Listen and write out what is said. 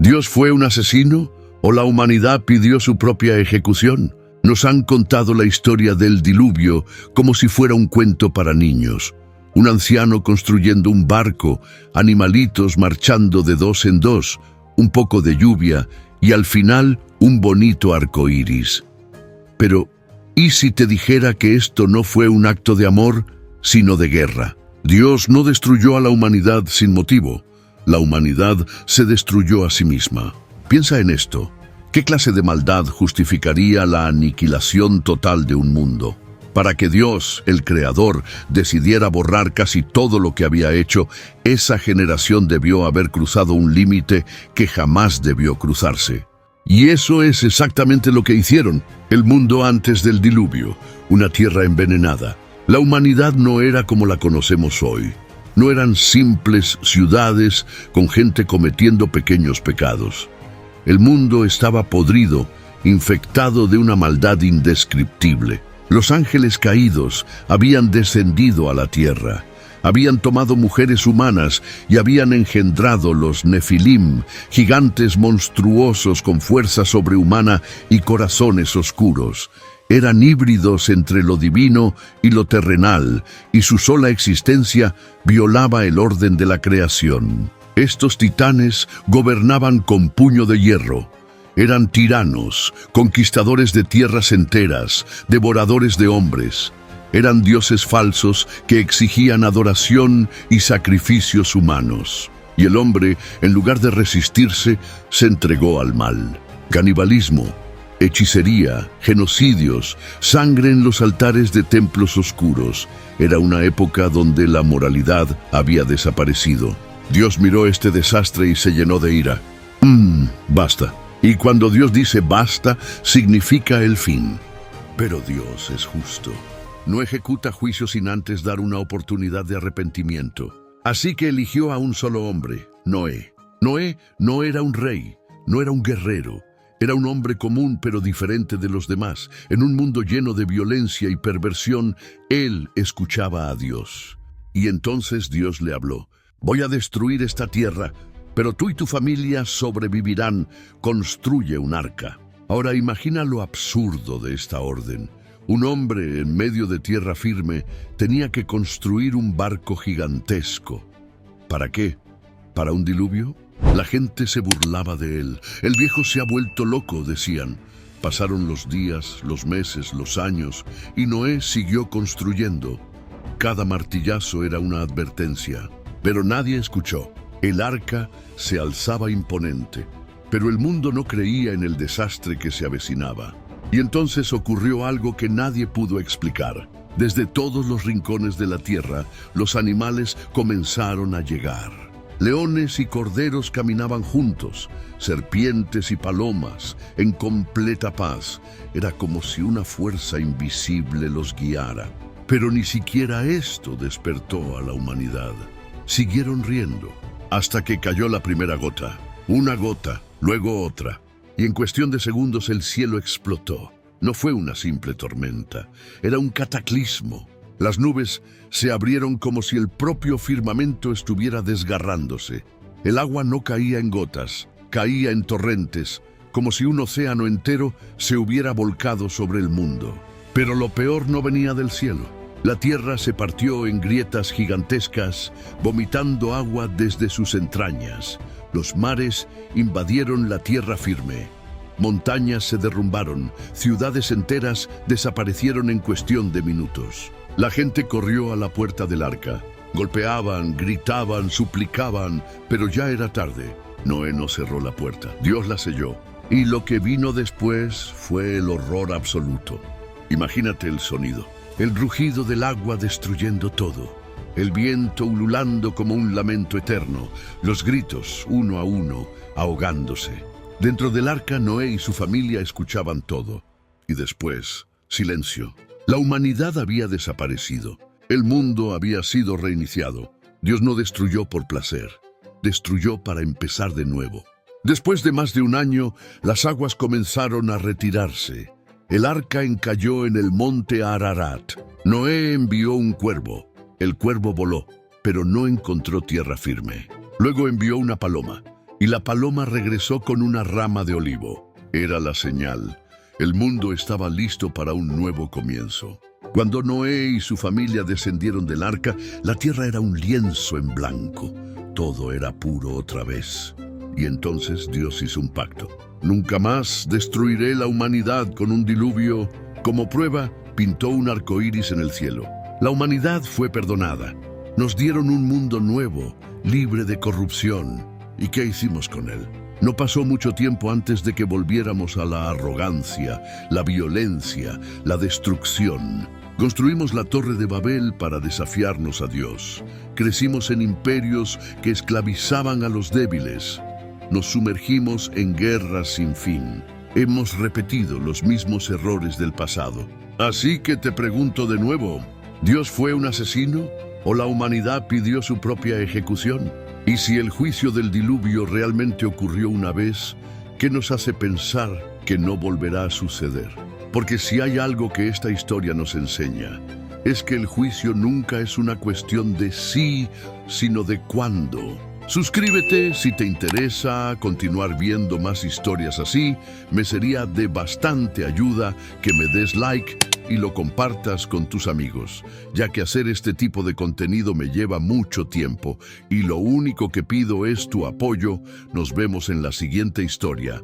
¿Dios fue un asesino o la humanidad pidió su propia ejecución? Nos han contado la historia del diluvio como si fuera un cuento para niños. Un anciano construyendo un barco, animalitos marchando de dos en dos, un poco de lluvia y al final un bonito arco iris. Pero, ¿y si te dijera que esto no fue un acto de amor, sino de guerra? Dios no destruyó a la humanidad sin motivo. La humanidad se destruyó a sí misma. Piensa en esto. ¿Qué clase de maldad justificaría la aniquilación total de un mundo? Para que Dios, el Creador, decidiera borrar casi todo lo que había hecho, esa generación debió haber cruzado un límite que jamás debió cruzarse. Y eso es exactamente lo que hicieron. El mundo antes del diluvio, una tierra envenenada. La humanidad no era como la conocemos hoy. No eran simples ciudades con gente cometiendo pequeños pecados. El mundo estaba podrido, infectado de una maldad indescriptible. Los ángeles caídos habían descendido a la tierra, habían tomado mujeres humanas y habían engendrado los Nefilim, gigantes monstruosos con fuerza sobrehumana y corazones oscuros. Eran híbridos entre lo divino y lo terrenal, y su sola existencia violaba el orden de la creación. Estos titanes gobernaban con puño de hierro. Eran tiranos, conquistadores de tierras enteras, devoradores de hombres. Eran dioses falsos que exigían adoración y sacrificios humanos. Y el hombre, en lugar de resistirse, se entregó al mal. Canibalismo, hechicería, genocidios, sangre en los altares de templos oscuros. Era una época donde la moralidad había desaparecido. Dios miró este desastre y se llenó de ira. Basta. Y cuando Dios dice basta, significa el fin. Pero Dios es justo. No ejecuta juicio sin antes dar una oportunidad de arrepentimiento. Así que eligió a un solo hombre, Noé. Noé no era un rey, no era un guerrero. Era un hombre común pero diferente de los demás. En un mundo lleno de violencia y perversión, él escuchaba a Dios. Y entonces Dios le habló. Voy a destruir esta tierra, pero tú y tu familia sobrevivirán. Construye un arca. Ahora imagina lo absurdo de esta orden. Un hombre en medio de tierra firme tenía que construir un barco gigantesco. ¿Para qué? ¿Para un diluvio? La gente se burlaba de él. El viejo se ha vuelto loco, decían. Pasaron los días, los meses, los años, y Noé siguió construyendo. Cada martillazo era una advertencia. Pero nadie escuchó. El arca se alzaba imponente, pero el mundo no creía en el desastre que se avecinaba. Y entonces ocurrió algo que nadie pudo explicar. Desde todos los rincones de la tierra, los animales comenzaron a llegar. Leones y corderos caminaban juntos, serpientes y palomas, en completa paz. Era como si una fuerza invisible los guiara. Pero ni siquiera esto despertó a la humanidad. Siguieron riendo, hasta que cayó la primera gota. Una gota, luego otra. Y en cuestión de segundos el cielo explotó. No fue una simple tormenta, era un cataclismo. Las nubes se abrieron como si el propio firmamento estuviera desgarrándose. El agua no caía en gotas, caía en torrentes, como si un océano entero se hubiera volcado sobre el mundo. Pero lo peor no venía del cielo. La tierra se partió en grietas gigantescas, vomitando agua desde sus entrañas. Los mares invadieron la tierra firme. Montañas se derrumbaron, ciudades enteras desaparecieron en cuestión de minutos. La gente corrió a la puerta del arca. Golpeaban, gritaban, suplicaban, pero ya era tarde. Noé no cerró la puerta, Dios la selló. Y lo que vino después fue el horror absoluto. Imagínate el sonido. El rugido del agua destruyendo todo, el viento ululando como un lamento eterno, los gritos, uno a uno, ahogándose. Dentro del arca, Noé y su familia escuchaban todo. Y después, silencio. La humanidad había desaparecido. El mundo había sido reiniciado. Dios no destruyó por placer, destruyó para empezar de nuevo. Después de más de un año, las aguas comenzaron a retirarse. El arca encalló en el monte Ararat. Noé envió un cuervo. El cuervo voló, pero no encontró tierra firme. Luego envió una paloma, y la paloma regresó con una rama de olivo. Era la señal. El mundo estaba listo para un nuevo comienzo. Cuando Noé y su familia descendieron del arca, la tierra era un lienzo en blanco. Todo era puro otra vez. Y entonces Dios hizo un pacto. Nunca más destruiré la humanidad con un diluvio. Como prueba, pintó un arco iris en el cielo. La humanidad fue perdonada. Nos dieron un mundo nuevo, libre de corrupción. ¿Y qué hicimos con él? No pasó mucho tiempo antes de que volviéramos a la arrogancia, la violencia, la destrucción. Construimos la Torre de Babel para desafiarnos a Dios. Crecimos en imperios que esclavizaban a los débiles. Nos sumergimos en guerras sin fin. Hemos repetido los mismos errores del pasado. Así que te pregunto de nuevo, ¿Dios fue un asesino o la humanidad pidió su propia ejecución? Y si el juicio del diluvio realmente ocurrió una vez, ¿qué nos hace pensar que no volverá a suceder? Porque si hay algo que esta historia nos enseña, es que el juicio nunca es una cuestión de sí, sino de cuándo. Suscríbete si te interesa continuar viendo más historias así. Me sería de bastante ayuda que me des like y lo compartas con tus amigos, ya que hacer este tipo de contenido me lleva mucho tiempo y lo único que pido es tu apoyo. Nos vemos en la siguiente historia.